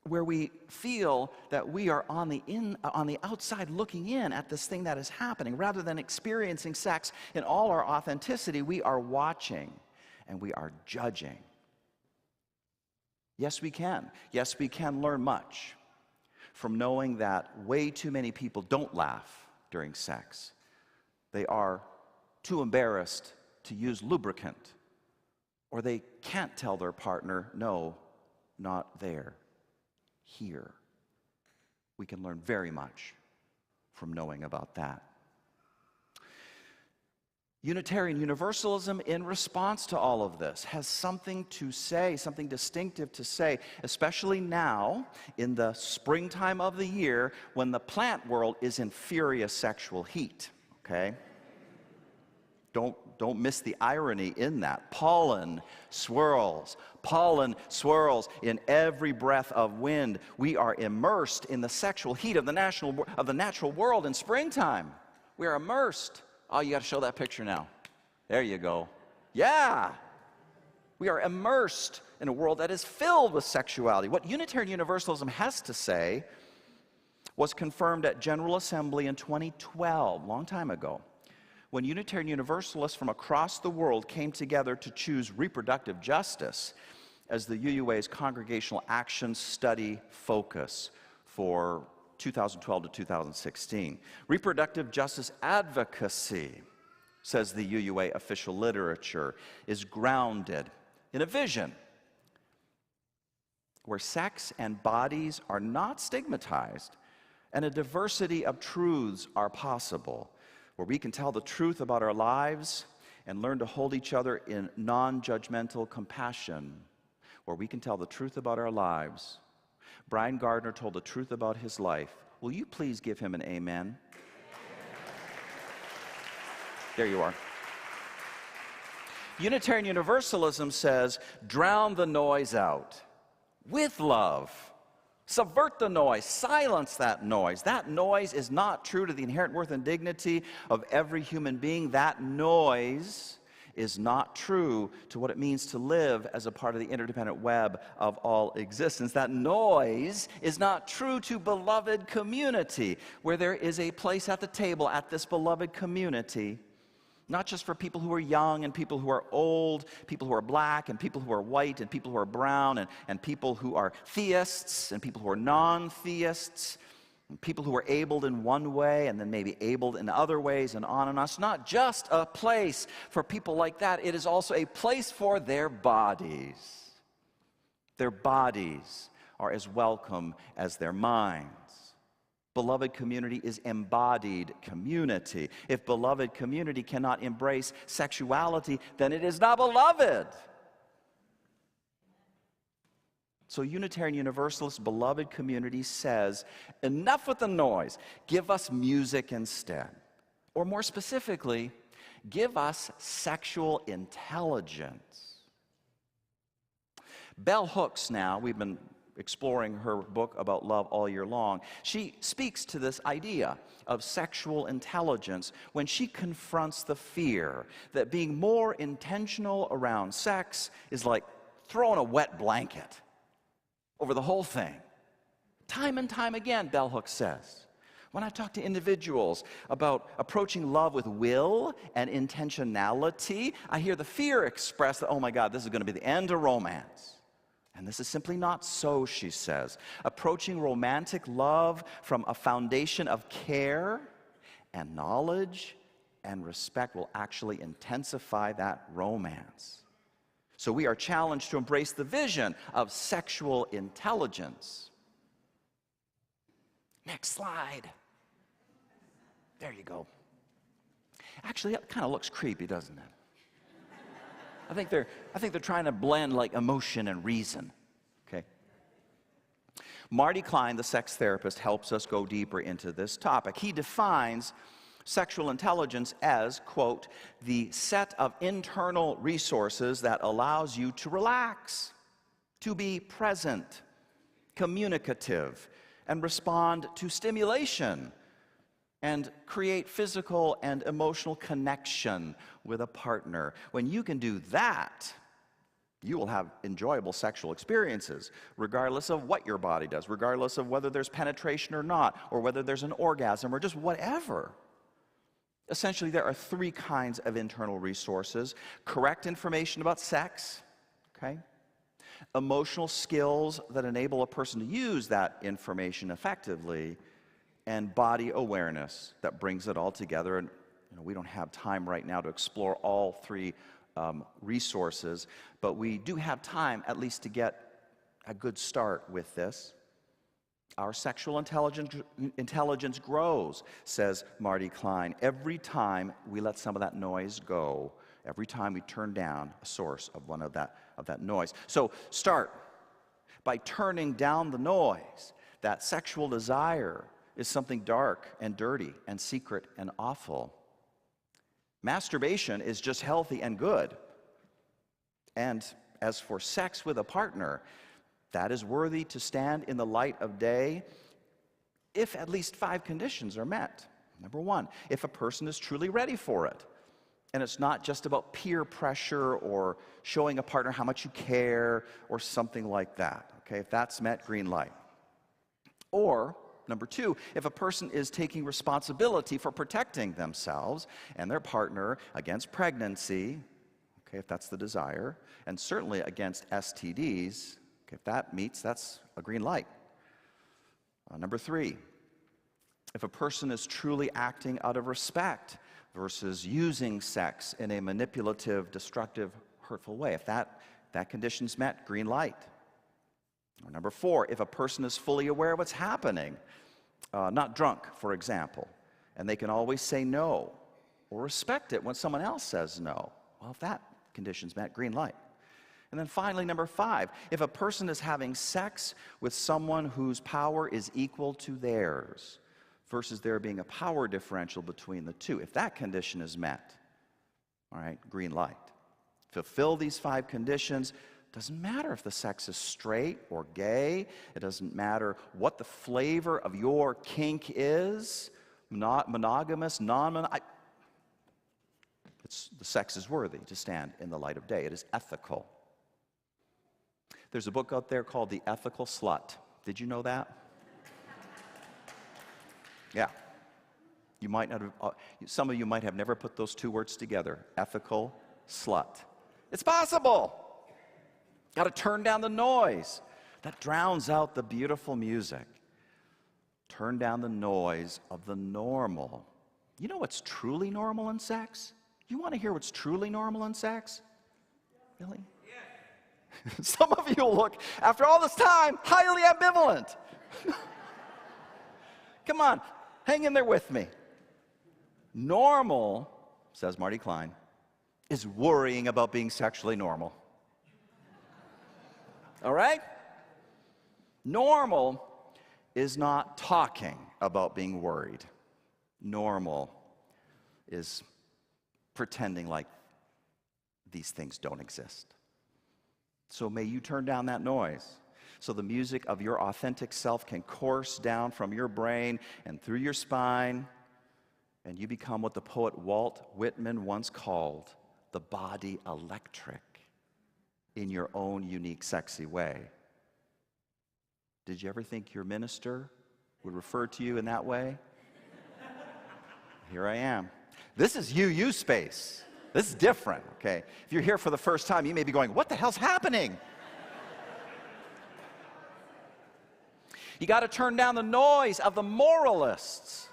where we feel that we are on the outside looking in at this thing that is happening. Rather than experiencing sex in all our authenticity, we are watching and we are judging. Yes, we can. Yes, we can learn much from knowing that way too many people don't laugh during sex. They are too embarrassed to use lubricant, or they can't tell their partner, no, not there, here. We can learn very much from knowing about that. Unitarian Universalism, in response to all of this, has something to say, something distinctive to say, especially now in the springtime of the year when the plant world is in furious sexual heat, okay? Don't miss the irony in that. Pollen swirls in every breath of wind. We are immersed in the sexual heat of the natural world in springtime. We are immersed. Oh, you got to show that picture now. There you go. Yeah. We are immersed in a world that is filled with sexuality. What Unitarian Universalism has to say was confirmed at General Assembly in 2012, a long time ago, when Unitarian Universalists from across the world came together to choose reproductive justice as the UUA's Congregational Action Study focus for 2012 to 2016. Reproductive justice advocacy, says the UUA official literature, is grounded in a vision where sex and bodies are not stigmatized and a diversity of truths are possible, where we can tell the truth about our lives and learn to hold each other in non-judgmental compassion, where we can tell the truth about our lives. Brian Gardner told the truth about his life. Will you please give him an amen? There you are. Unitarian Universalism says, drown the noise out with love. Subvert the noise, silence that noise. That noise is not true to the inherent worth and dignity of every human being. That noise is not true to what it means to live as a part of the interdependent web of all existence. That noise is not true to beloved community, where there is a place at the table at this beloved community, not just for people who are young and people who are old, people who are black and people who are white and people who are brown and people who are theists and people who are non-theists, and people who are abled in one way and then maybe abled in other ways and on and on. It's not just a place for people like that. It is also a place for their bodies. Their bodies are as welcome as their minds. Beloved community is embodied community. If beloved community cannot embrace sexuality, then it is not beloved. So Unitarian Universalist beloved community says, enough with the noise. Give us music instead. Or more specifically, give us sexual intelligence. Bell Hooks now, we've been exploring her book about love all year long. She speaks to this idea of sexual intelligence when she confronts the fear that being more intentional around sex is like throwing a wet blanket over the whole thing. Time and time again, Bell Hooks says, when I talk to individuals about approaching love with will and intentionality, I hear the fear expressed that, oh my God, this is going to be the end of romance. And this is simply not so, she says. Approaching romantic love from a foundation of care and knowledge and respect will actually intensify that romance. So we are challenged to embrace the vision of sexual intelligence. Next slide. There you go. Actually, that kind of looks creepy, doesn't it? I think they're trying to blend like emotion and reason. Okay. Marty Klein, the sex therapist, helps us go deeper into this topic. He defines sexual intelligence as, quote, the set of internal resources that allows you to relax, to be present, communicative, and respond to stimulation, and create physical and emotional connection with a partner. When you can do that, you will have enjoyable sexual experiences, regardless of what your body does, regardless of whether there's penetration or not, or whether there's an orgasm, or just whatever. Essentially, there are three kinds of internal resources: correct information about sex, okay? Emotional skills that enable a person to use that information effectively, and body awareness that brings it all together. And we don't have time right now to explore all three resources, but we do have time at least to get a good start with this. Our sexual intelligence grows, says Marty Klein, every time we let some of that noise go, every time we turn down a source of one of that noise. So start by turning down the noise. That sexual desire is something dark and dirty and secret and awful. Masturbation is just healthy and good. And as for sex with a partner, that is worthy to stand in the light of day if at least 5 conditions are met. Number 1, if a person is truly ready for it. And it's not just about peer pressure or showing a partner how much you care or something like that. Okay, if that's met, green light. Or, number two, if a person is taking responsibility for protecting themselves and their partner against pregnancy, okay, if that's the desire, and certainly against STDs, okay, if that meets, that's a green light. Number three, if a person is truly acting out of respect versus using sex in a manipulative, destructive, hurtful way, if that condition's met, green light. Or number four, if a person is fully aware of what's happening, not drunk, for example, and they can always say no or respect it when someone else says no, well, if that condition's met, green light. And then finally, number five, if a person is having sex with someone whose power is equal to theirs versus there being a power differential between the two, if that condition is met, all right, green light. Fulfill these five conditions. Doesn't matter if the sex is straight or gay. It doesn't matter what the flavor of your kink is, monogamous, non-monogamous. The sex is worthy to stand in the light of day. It is ethical. There's a book out there called The Ethical Slut. Did you know that? Yeah. You might not have, some of you might have never put those two words together. Ethical slut. It's possible. Got to turn down the noise that drowns out the beautiful music. Turn down the noise of the normal. You know what's truly normal in sex? You want to hear what's truly normal in sex? Really? Some of you look, after all this time, highly ambivalent. Come on, hang in there with me. Normal, says Marty Klein, is worrying about being sexually normal. All right? Normal is not talking about being worried. Normal is pretending like these things don't exist. So may you turn down that noise so the music of your authentic self can course down from your brain and through your spine, and you become what the poet Walt Whitman once called the body electric in your own unique, sexy way. Did you ever think your minister would refer to you in that way? Here I am. This is UU space. This is different, okay? If you're here for the first time, you may be going, what the hell's happening? You got to turn down the noise of the moralists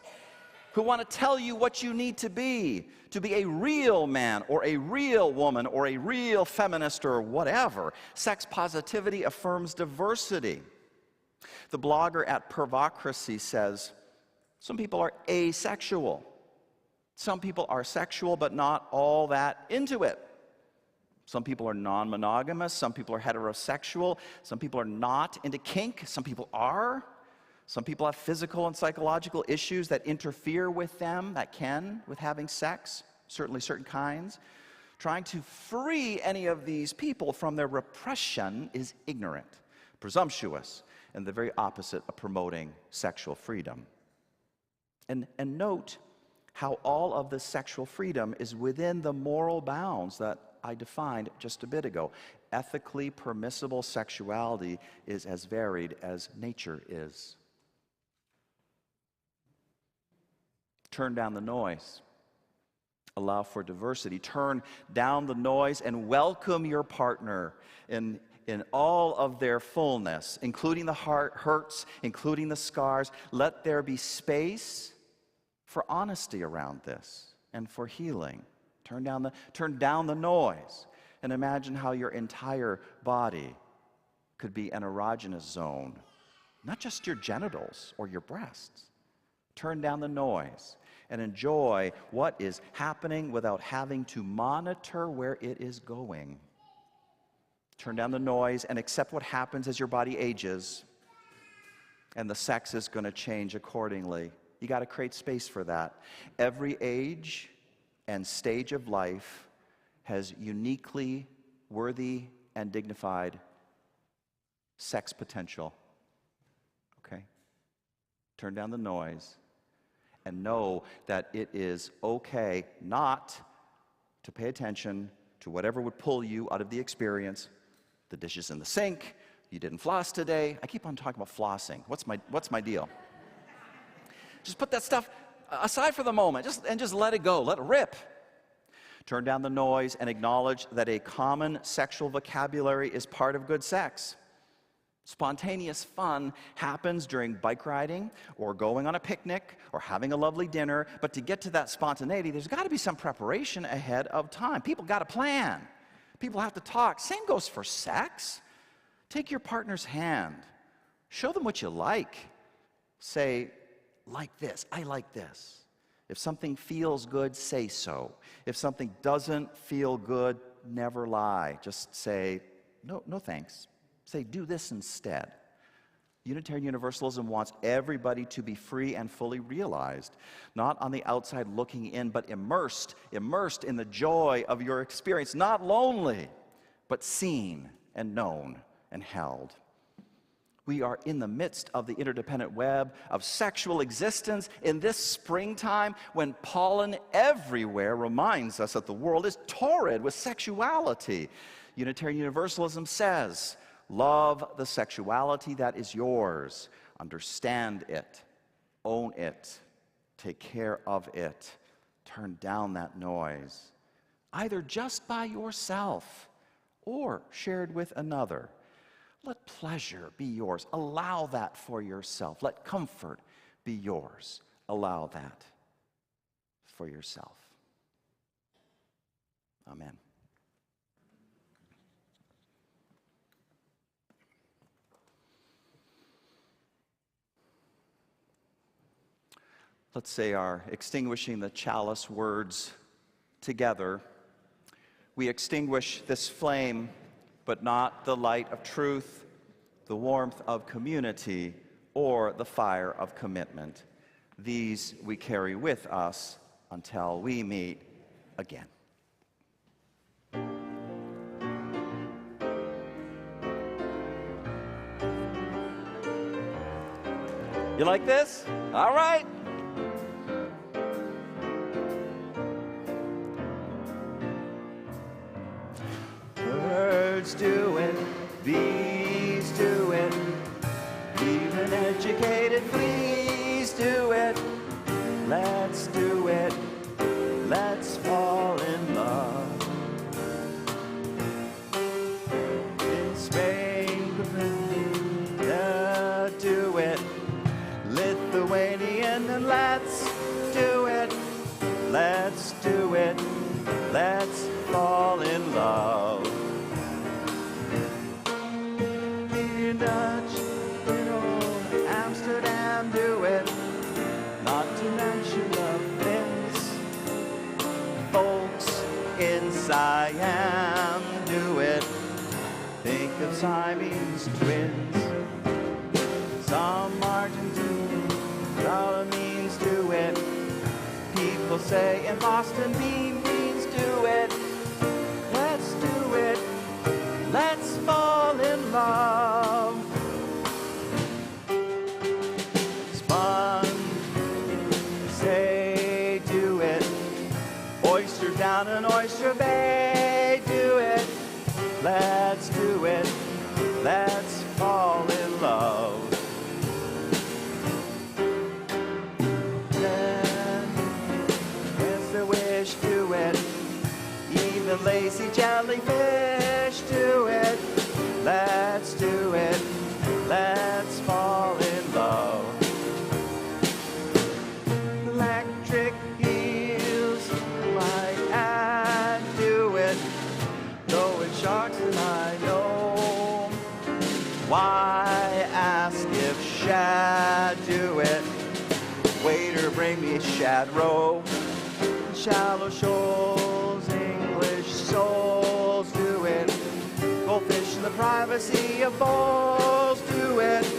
who want to tell you what you need to be a real man or a real woman or a real feminist or whatever. Sex positivity affirms diversity. The blogger at Pervocracy says, some people are asexual. Some people are sexual, but not all that into it. Some people are non-monogamous. Some people are heterosexual. Some people are not into kink. Some people are. Some people have physical and psychological issues that interfere with them, with having sex, certainly certain kinds. Trying to free any of these people from their repression is ignorant, presumptuous, and the very opposite of promoting sexual freedom. And note how all of this sexual freedom is within the moral bounds that I defined just a bit ago. Ethically permissible sexuality is as varied as nature is. Turn down the noise. Allow for diversity. Turn down the noise and welcome your partner in all of their fullness, including the heart hurts, including the scars. Let there be space for honesty around this and for healing. Turn down the noise and imagine how your entire body could be an erogenous zone, not just your genitals or your breasts. Turn down the noise and enjoy what is happening without having to monitor where it is going. Turn down the noise and accept what happens as your body ages, and the sex is going to change accordingly. You got to create space for that. Every age and stage of life has uniquely worthy and dignified sex potential. Okay? Turn down the noise and know that it is okay not to pay attention to whatever would pull you out of the experience. The dishes in the sink, you didn't floss today. I keep on talking about flossing. What's my deal? Just put that stuff aside for the moment, just let it go, let it rip. Turn down the noise and acknowledge that a common sexual vocabulary is part of good sex. Spontaneous fun happens during bike riding or going on a picnic or having a lovely dinner, but to get to that spontaneity, there's got to be some preparation ahead of time. People got to plan. People have to talk. Same goes for sex. Take your partner's hand. Show them what you like. Say, like this, I like this. If something feels good, say so. If something doesn't feel good, never lie. Just say, no thanks. Say, do this instead. Unitarian Universalism wants everybody to be free and fully realized, not on the outside looking in, but immersed in the joy of your experience, not lonely, but seen and known and held. We are in the midst of the interdependent web of sexual existence in this springtime when pollen everywhere reminds us that the world is torrid with sexuality. Unitarian Universalism says, love the sexuality that is yours. Understand it. Own it. Take care of it. Turn down that noise. Either just by yourself or shared with another. Let pleasure be yours. Allow that for yourself. Let comfort be yours. Allow that for yourself. Amen. Let's say our extinguishing the chalice words together. We extinguish this flame, but not the light of truth, the warmth of community, or the fire of commitment. These we carry with us until we meet again. You like this? All right. Birds do it, bees do it, even educated fleas do it. Let's do it, let's fall in love. In Spain, do it, Lithuanian, and let's do it, let's do it, let's fall in love. In Dutch, Amsterdam, do it, not to mention the Finns. Folks in Siam, do it, think of Siamese twins. Some Argentine means do it. People say in Boston bean means do it. Let's do it. Let's fall in love. Sponge, say do it. Oyster down in Oyster Bay, do it. Let's do it. Let's fall in love. Do it, even lazy jellyfish, do it. Let's do it, let's fall in love. Electric eels might add, do it, though it's sharks and I know. Why ask if shad do it? Waiter, bring me shad roe. Shallow shoals, English souls, do it. Goldfish in the privacy of bowls, do it.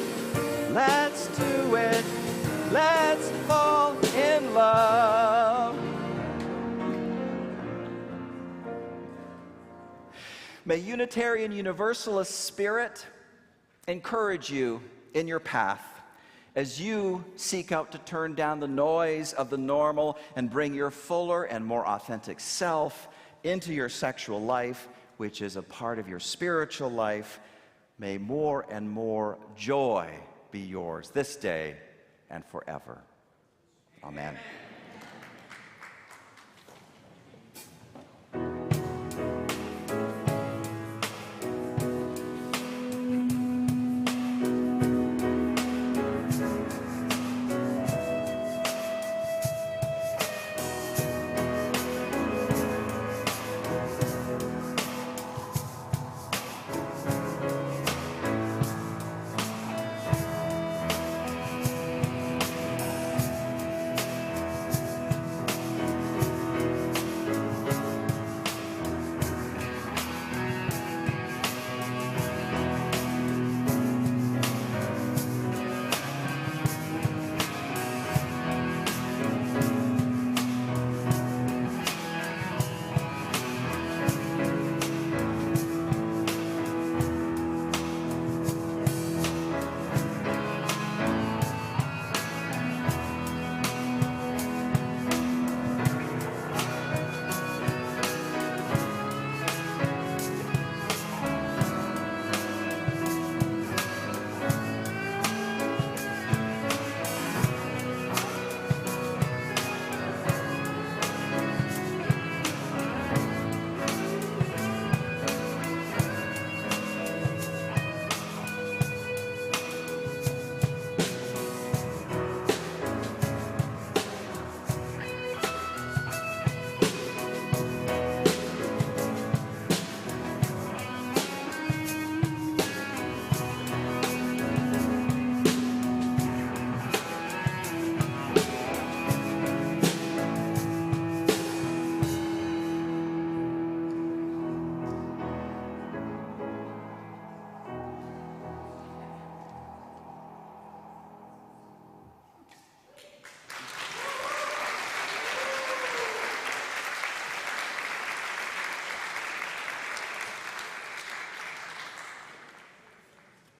Let's do it. Let's fall in love. May Unitarian Universalist spirit encourage you in your path as you seek out to turn down the noise of the normal and bring your fuller and more authentic self into your sexual life, which is a part of your spiritual life. May more and more joy be yours this day and forever. Amen.